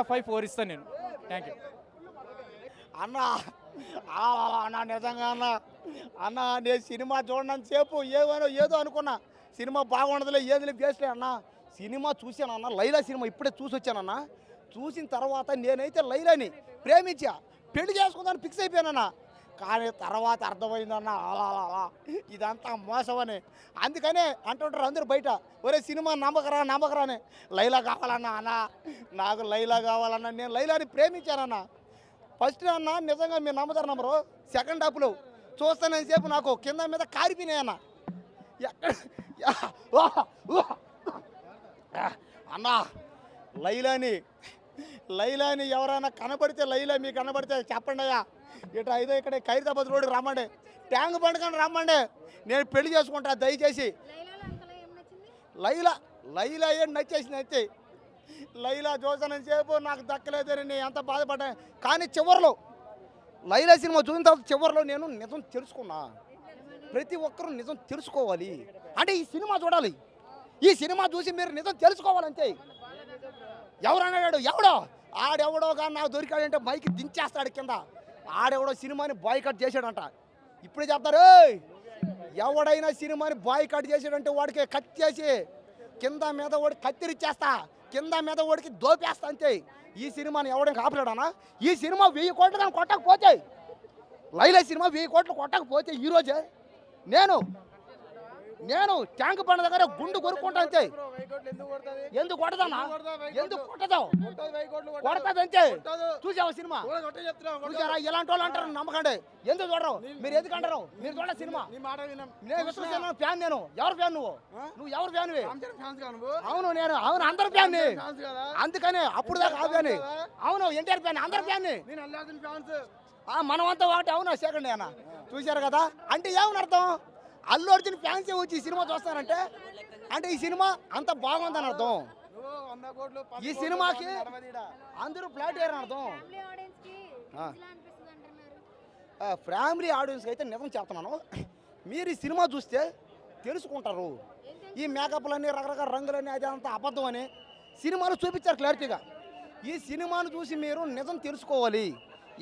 Of 5 4 ఇస్తాను నేను. Thank you అన్న. అన్న నిజంగా అన్న. అన్న నేను సినిమా చూడడానికి సేపు ఏదో అనుకున్నా, సినిమా బాగుండదులే ఏదిలే వేస్ట్లే అన్న. సినిమా చూశానన్న, లైలా సినిమా ఇప్పుడే చూసి వచ్చానన్న. చూసిన తర్వాత నేనైతే లైలాని ప్రేమించా, పెళ్లి చేసుకుందాన్ని ఫిక్స్ అయిపోయానన్న. కానీ తర్వాత అర్థమైందన్న అలా ఇదంతా మోసమని. అందుకనే అంటుంటారు అందరూ బయట, ఒరే సినిమా నమ్మకరా అని. లైలా కావాలన్నా అన్న, నాకు లైలా కావాలన్నా. నేను లైలాని ప్రేమించానన్న. ఫస్ట్ అన్న నిజంగా మీరు నమ్మతారు నమ్మరు, సెకండ్ హాఫ్లో చూస్తానేసేపు నాకు కింద మీద కారిపోయినాయన్న. అన్న లైలాని ఎవరైనా కనబడితే, లైలా మీకు కనబడితే చెప్పండి అయ్యా. ఇక్కడ ఖైరతాబాద్ రోడ్డుకి రమ్మండి, ట్యాంక్ బండ్ కానీ రమ్మండి, నేను పెళ్లి చేసుకుంటా దయచేసి. లైలా ఏం నచ్చేసింది. లైలా చూసానంతసేపు నాకు దక్కలేదని నేను ఎంత బాధపడ్డా. కానీ చివరిలో లైలా సినిమా చూసిన తర్వాత చివరిలో నేను నిజం తెలుసుకున్నా. ప్రతి ఒక్కరూ నిజం తెలుసుకోవాలి అంటే ఈ సినిమా చూడాలి. ఈ సినిమా చూసి మీరు నిజం తెలుసుకోవాలంతే. ఎవరన్నాడు ఆడెవడో కానీ నాకు దొరికాడంటే మైకి దించేస్తాడు కింద. ఆడెవడో సినిమాని బాయ్కట్ చేశాడంట. ఇప్పుడే చెప్తారు, ఎవడైనా సినిమాని బాయ్కట్ చేశాడంటే వాడికి కత్తేసి కింద మీద వాడికి కత్తిరిచ్చేస్తా, కింద మీద వాడికి దోపేస్తా అంతే. ఈ సినిమాని ఎవడైనా ఆపలేడానా? ఈ సినిమా 1000 కోట్లు కానీ కొట్టకపోతే, లైలా సినిమా 1000 కోట్లు కొట్టకపోతే ఈరోజే నేను ట్యాంక్ బండ దగ్గర గుండు కొరుక్కుంటా అంతే. ఎందుకు కొట్టదన్నా? ఎందుకు కొట్టదు? కొడతాది అంతే. చూసావా సినిమా? చూసారా? ఇలాంటి వాళ్ళు అంటారు నమ్మకండి. ఎందుకు చూడరు? మీరు ఎందుకు అంటారు? మీరు చూడ సినిమా. నేను విశ్వసేన ఫ్యాన్. నేను ఎవరు ఫ్యాన్? నువ్వు ఎవరు ఫ్యాన్వి? అవును అవును అందరు ఫ్యాన్. అందుకనే అప్పుడు దాకా ఆ ఫ్యాన్. అవును ఎన్టీఆర్ ఫ్యాన్, అందరు ఫ్యాన్. మనమంతా ఒకటి. అవునా సెకండ్ అన్న. చూశారు కదా? అంటే ఏమని అర్థం? అల్లు అర్జున్ ఫ్యాన్సే వచ్చి ఈ సినిమా చూస్తారంటే అంటే ఈ సినిమా అంత బాగుందని అర్థం. ఈ సినిమాకి అందరూ ఫ్లాట్ అయ్యారని అర్థం. ఫ్యామిలీ ఆడియన్స్కి అయితే నిజం చెప్తున్నాను, మీరు ఈ సినిమా చూస్తే తెలుసుకుంటారు. ఈ మేకప్లన్నీ రకరకాల రంగులన్నీ అది అంతా అబద్ధం అని సినిమాలు చూపించారు క్లారిటీగా. ఈ సినిమాను చూసి మీరు నిజం తెలుసుకోవాలి.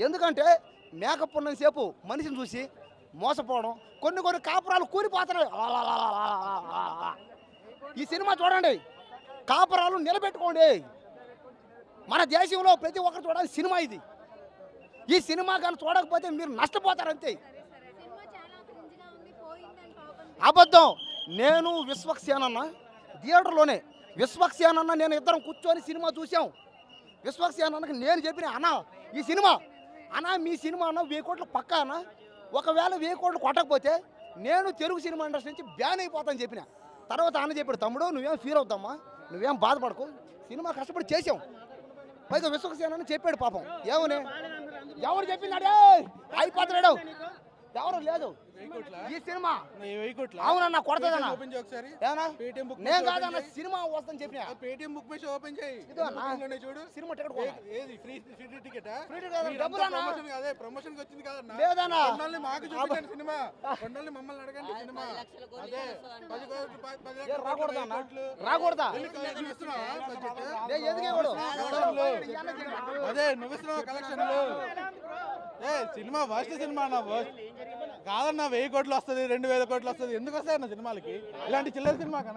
ఎందుకంటే మేకప్ ఉన్నంతసేపు మనిషిని చూసి మోసపోవడం, కొన్ని కాపురాలు కూలిపోతున్నాయి. ఈ సినిమా చూడండి, కాపురాలు నిలబెట్టుకోండి. మన దేశంలో ప్రతి ఒక్కరు చూడాలి సినిమా ఇది. ఈ సినిమా కానీ చూడకపోతే మీరు నష్టపోతారంతే. అబద్ధం. నేను విశ్వక్సేనన్న థియేటర్లోనే విశ్వక్సేనన్న నేను ఇద్దరం కూర్చొని సినిమా చూసాం. విశ్వక్సేనన్నకి నేను చెప్పిన, అన్న ఈ సినిమా మీ సినిమా అన్న 1000 కోట్లు పక్కా అన్న. ఒకవేళ 1000 కోట్లు కొట్టకపోతే నేను తెలుగు సినిమా ఇండస్ట్రీ నుంచి బ్యాన్ అయిపోతానని చెప్పిన. తర్వాత అన్న చెప్పాడు, తమ్ముడు నువ్వేం ఫీల్ అవుతామ్మా, నువ్వేం బాధపడకు, సినిమా కష్టపడి చేసాం. పైగా విశ్వక్సేనని చెప్పాడు పాపం. ఏమని ఎవరు చెప్పిందాడే అయిపోతున్నాడు, ఎవరు లేదు ఈ సినిమా. అవునన్నా కొడతాదన్నా. నేను కాదన్న సినిమా వస్తుందని చెప్పిన. సినిమా టికెట్ లేదన్నా. రాకూడదా? అదే నువ్వు కలెక్షన్లు సినిమా ఫస్ట్ సినిమా అన్న కాదన్నా 1000 కోట్లు వస్తుంది, 2000 కోట్లు వస్తుంది. ఎందుకు వస్తాయన్న సినిమాలకి? ఇలాంటి చిల్లర సినిమా కన్నా